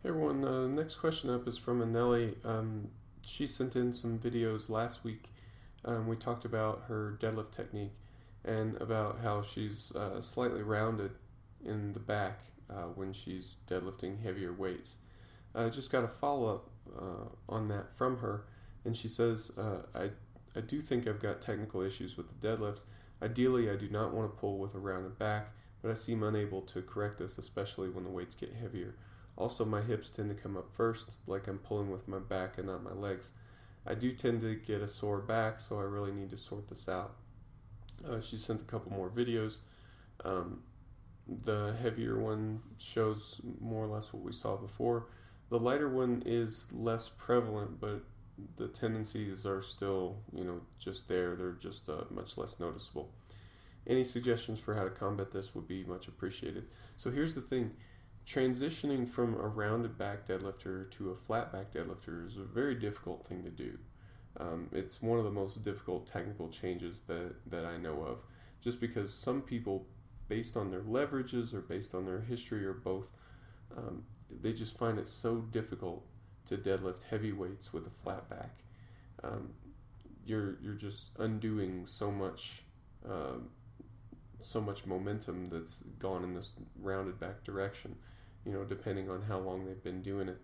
Hey everyone, next question up is from Anelli. She sent in some videos last week. We talked about her deadlift technique and about how she's slightly rounded in the back when she's deadlifting heavier weights. I just got a follow up on that from her, and she says, I do think I've got technical issues with the deadlift. Ideally, I do not want to pull with a rounded back, but I seem unable to correct this, especially when the weights get heavier. Also, my hips tend to come up first, like I'm pulling with my back and not my legs. I do tend to get a sore back, so I really need to sort this out. She sent a couple more videos. Um, the heavier one shows more or less what we saw before. The lighter one is less prevalent, but the tendencies are still, just there. They're just much less noticeable. Any suggestions for how to combat this would be much appreciated. So here's the thing. Transitioning from a rounded back deadlifter to a flat back deadlifter is a very difficult thing to do. It's one of the most difficult technical changes that I know of, just because some people, based on their leverages or based on their history or both, they just find it so difficult to deadlift heavy weights with a flat back. You're just undoing so much momentum that's gone in this rounded back direction. Depending on how long they've been doing it,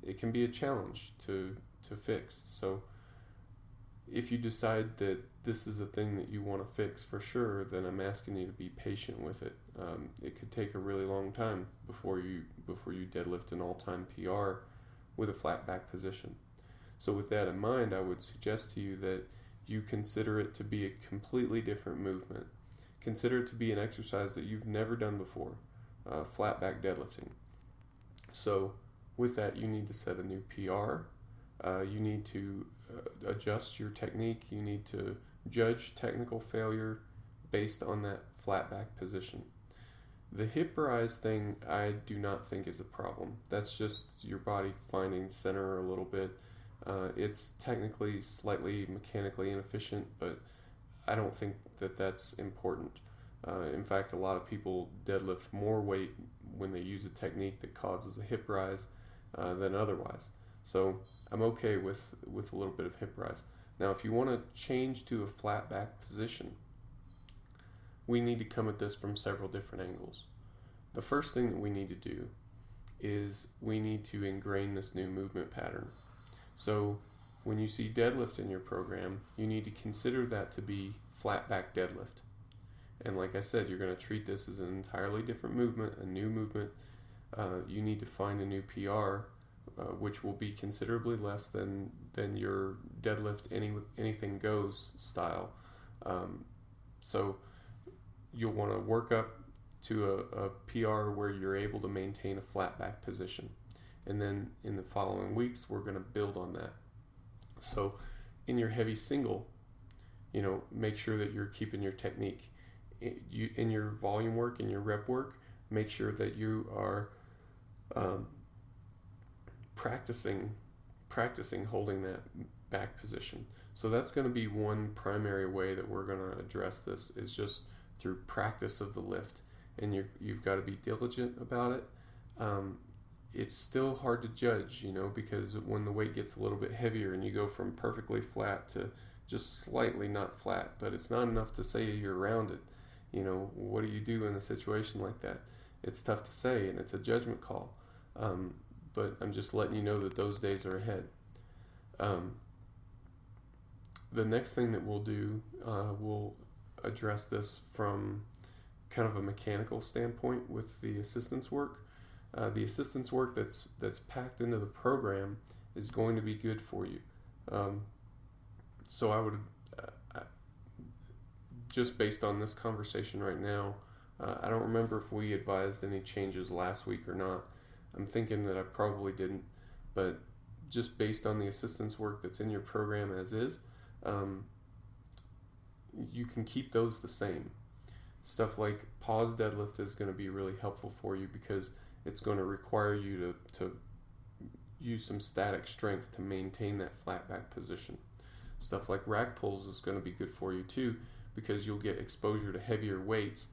it can be a challenge to fix. So if you decide that this is a thing that you want to fix for sure, then I'm asking you to be patient with it. It could take a really long time before you deadlift an all-time PR with a flat back position. So with that in mind, I would suggest to you that you consider it to be a completely different movement. Consider it to be an exercise that you've never done before. Flat back deadlifting. So with that, you need to set a new PR. You need to adjust your technique. You need to judge technical failure based on that flat back position. The hip rise thing, I do not think is a problem. That's just your body finding center a little bit. It's technically slightly mechanically inefficient, but I don't think that that's important. In fact, a lot of people deadlift more weight when they use a technique that causes a hip rise than otherwise. So I'm okay with a little bit of hip rise. Now, if you want to change to a flat back position, we need to come at this from several different angles. The first thing that we need to do is we need to ingrain this new movement pattern. So when you see deadlift in your program, you need to consider that to be flat back deadlift. And like I said, you're going to treat this as an entirely different movement, a new movement. You need to find a new PR, which will be considerably less than your deadlift anything goes style. So you'll want to work up to a PR where you're able to maintain a flat back position. And then in the following weeks, we're going to build on that. So in your heavy single, make sure that you're keeping your technique. In your volume work, in your rep work, make sure that you are practicing holding that back position. So that's going to be one primary way that we're going to address this, is just through practice of the lift. And you've got to be diligent about it. It's still hard to judge, because when the weight gets a little bit heavier and you go from perfectly flat to just slightly not flat, but it's not enough to say you're rounded. What do you do in a situation like that? It's tough to say, and it's a judgment call. But I'm just letting you know that those days are ahead. The next thing that we'll do, we'll address this from kind of a mechanical standpoint with the assistance work. The assistance work that's packed into the program is going to be good for you. So I would, just based on this conversation right now, I don't remember if we advised any changes last week or not. I'm thinking that I probably didn't, but just based on the assistance work that's in your program as is, you can keep those the same. Stuff like pause deadlift is going to be really helpful for you because it's going to require you to use some static strength to maintain that flat back position. Stuff like rack pulls is going to be good for you too, because you'll get exposure to heavier weights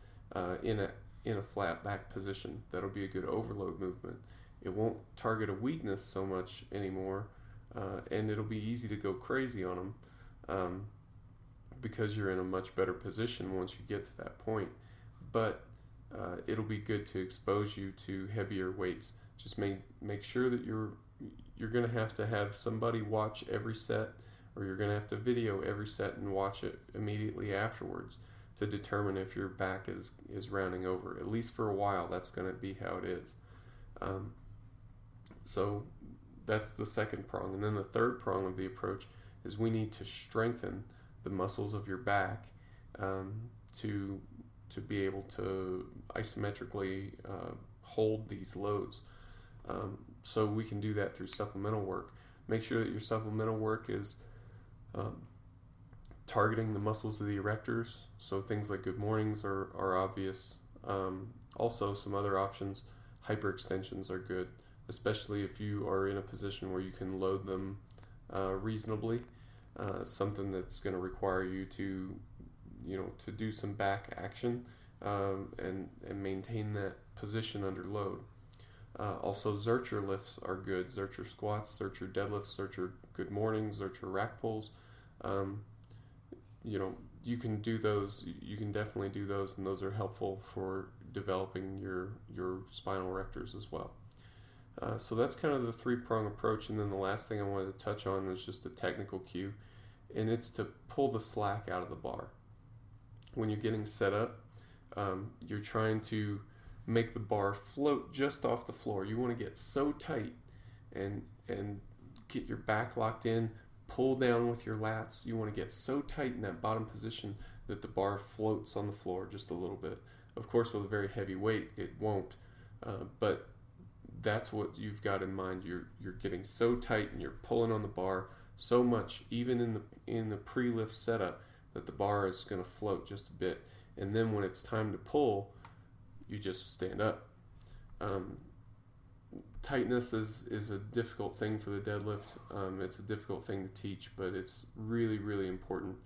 in a flat back position. That'll be a good overload movement. it won't target a weakness so much anymore, and it'll be easy to go crazy on them, because you're in a much better position once you get to that point. But it'll be good to expose you to heavier weights. Just make sure that you're going to have somebody watch every set, or you're going to have to video every set and watch it immediately afterwards to determine if your back is rounding over. At least for a while, that's going to be how it is. So that's the second prong. And then the third prong of the approach is we need to strengthen the muscles of your back to be able to isometrically hold these loads. So we can do that through supplemental work. Make sure that your supplemental work is targeting the muscles of the erectors. So things like good mornings are obvious. Also, some other options, hyperextensions are good, especially if you are in a position where you can load them reasonably. Something that's going to require you to do some back action and maintain that position under load. Also, Zercher lifts are good. Zercher squats, Zercher deadlifts, Zercher good mornings, Zercher rack pulls. You can do those. You can definitely do those, and those are helpful for developing your spinal erectors as well. So that's kind of the three-prong approach. And then the last thing I wanted to touch on is just a technical cue, and it's to pull the slack out of the bar. When you're getting set up, you're trying to make the bar float just off the floor. You want to get so tight and get your back locked in, pull down with your lats. You want to get so tight in that bottom position that the bar floats on the floor just a little bit. Of course, with a very heavy weight, it won't, but that's what you've got in mind. You're getting so tight and you're pulling on the bar so much, even in the pre-lift setup, that the bar is going to float just a bit. And then when it's time to pull, you just stand up. Tightness is a difficult thing for the deadlift. It's a difficult thing to teach, but it's really, really important.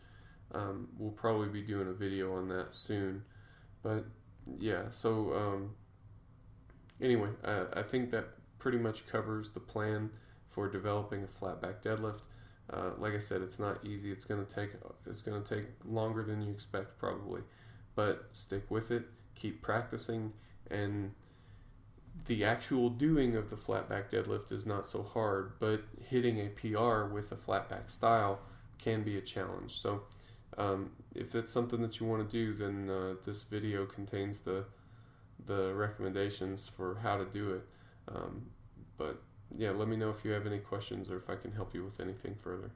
We'll probably be doing a video on that soon. But yeah, so anyway, I think that pretty much covers the plan for developing a flat back deadlift. Like I said, it's not easy. It's going to take longer than you expect probably, but stick with it. Keep practicing, and the actual doing of the flat back deadlift is not so hard, but hitting a PR with a flat back style can be a challenge. So if it's something that you want to do, then this video contains the recommendations for how to do it. But yeah, let me know if you have any questions or if I can help you with anything further.